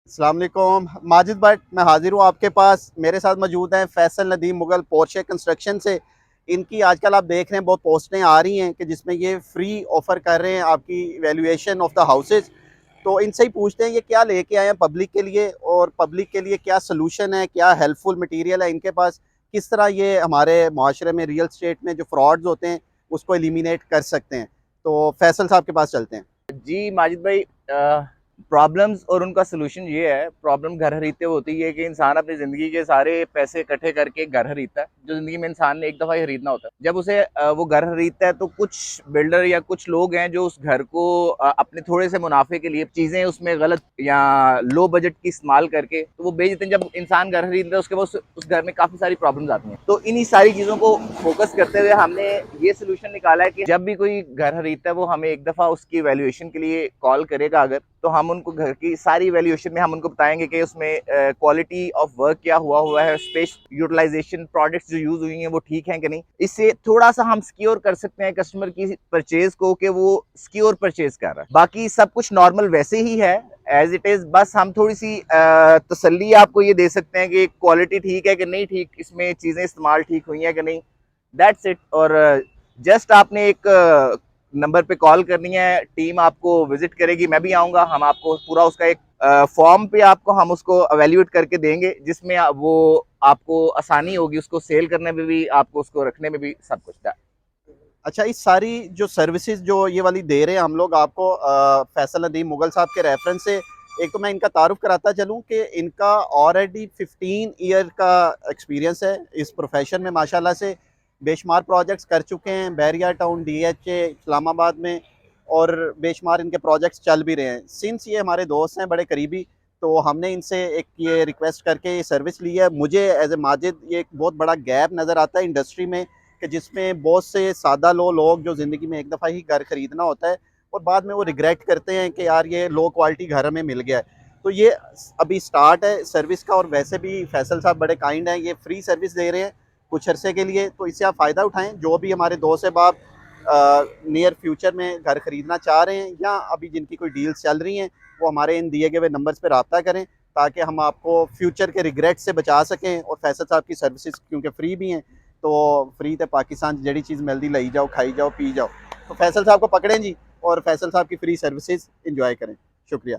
अस्सलाम वालेकुम माजिद भट्ट, मैं हाजिर हूँ आपके पास। मेरे साथ मौजूद हैं फैसल नदीम मुगल पोर्शे कंस्ट्रक्शन से। इनकी आजकल आप देख रहे हैं बहुत पोस्टें आ रही हैं कि जिसमें ये फ्री ऑफ़र कर रहे हैं आपकी वैल्यूएशन ऑफ द हाउसेज। तो इनसे ही पूछते हैं ये क्या लेके आए हैं पब्लिक के लिए, और पब्लिक के लिए क्या सोल्यूशन है, क्या हेल्पफुल मटेरियल है इनके पास, किस तरह ये हमारे माशरे में रियल स्टेट में जो फ्रॉड्स होते हैं उसको एलिमिनेट कर सकते हैं। तो फैसल साहब के पास चलते हैं। जी माजिद भाई, प्रॉब्लम्स और उनका सलूशन ये है। प्रॉब्लम घर खरीदते होती है कि इंसान अपनी ज़िंदगी के सारे पैसे इकट्ठे करके घर खरीदता है, जो ज़िंदगी में इंसान ने एक दफ़ा ही खरीदना होता है। जब उसे वो घर खरीदता है तो कुछ बिल्डर या कुछ लोग हैं जो उस घर को अपने थोड़े से मुनाफे के लिए चीज़ें उसमें गलत या लो बजट की इस्तेमाल करके तो वो बेच देते हैं। जब इंसान घर खरीदता है उसके बाद उस घर में काफ़ी सारी प्रॉब्लम्स आती हैं। तो इन्हीं सारी चीज़ों को फोकस करते हुए हमने ये सोल्यूशन निकाला है कि जब भी कोई घर खरीदता है वो हमें एक दफ़ा उसकी वैल्यूएशन के लिए कॉल करेगा अगर, तो हम उनको घर की सारी वैल्यूएशन में हम उनको बताएंगे कि उसमें क्वालिटी ऑफ वर्क क्या हुआ है, स्पेस यूटिलाइजेशन, प्रोडक्ट्स जो यूज हुई हैं वो ठीक हैं कि नहीं। इससे थोड़ा सा हम सिक्योर कर सकते हैं कस्टमर की परचेज को कि वो सिक्योर परचेज कर रहा है। बाकी सब कुछ नॉर्मल वैसे ही है एज इट इज। बस हम थोड़ी सी तसल्ली आपको ये दे सकते हैं कि क्वालिटी ठीक है कि नहीं ठीक, इसमें चीज़ें इस्तेमाल ठीक हुई हैं कि नहीं, दैट्स इट। और जस्ट आपने एक नंबर पे कॉल करनी है, टीम आपको विजिट करेगी, मैं भी आऊँगा, हम आपको पूरा उसका एक फॉर्म पे आपको हम उसको एवेल्यूएट करके देंगे, जिसमें वो आपको आसानी होगी उसको सेल करने में भी, आपको उसको रखने में भी, सब कुछ था। अच्छा, इस सारी जो सर्विसेज जो ये वाली दे रहे हैं हम लोग आपको फैसल नदीम मुगल साहब के रेफरेंस से, एक तो मैं इनका तारुफ कराता चलूँ कि इनका ऑलरेडी 15 ईयर का एक्सपीरियंस है इस प्रोफेशन में माशाल्लाह से। बेशुमार प्रोजेक्ट्स कर चुके हैं बैरिया टाउन, डीएचए, इस्लामाबाद में, और बेशुमार इनके प्रोजेक्ट्स चल भी रहे हैं। सिंस ये हमारे दोस्त हैं बड़े करीबी, तो हमने इनसे एक ये रिक्वेस्ट करके ये सर्विस ली है। मुझे एज ए माजिद ये एक बहुत बड़ा गैप नज़र आता है इंडस्ट्री में कि जिसमें बहुत से सादा लोग जो ज़िंदगी में एक दफ़ा ही घर ख़रीदना होता है और बाद में वो रिग्रेट करते हैं कि यार ये लो क्वालिटी घर हमें मिल गया है। तो ये अभी स्टार्ट है सर्विस का, और वैसे भी फैसल साहब बड़े काइंड हैं, ये फ्री सर्विस दे रहे हैं कुछ अरसे के लिए। तो इससे आप फ़ायदा उठाएं। जो भी हमारे दोस्त अहबाब नियर फ्यूचर में घर ख़रीदना चाह रहे हैं या अभी जिनकी कोई डील्स चल रही हैं, वो हमारे इन दिए गए नंबर्स पर रब्ता करें ताकि हम आपको फ्यूचर के रिग्रेट से बचा सकें। और फैसल साहब की सर्विसेज क्योंकि फ्री भी हैं, तो फ्री तो पाकिस्तान जड़ी चीज़ मिलती लई जाओ, खाई जाओ, पी जाओ। तो फैसल साहब को पकड़ें जी, और फैसल साहब की फ्री सर्विसेज इंजॉय करें। शुक्रिया।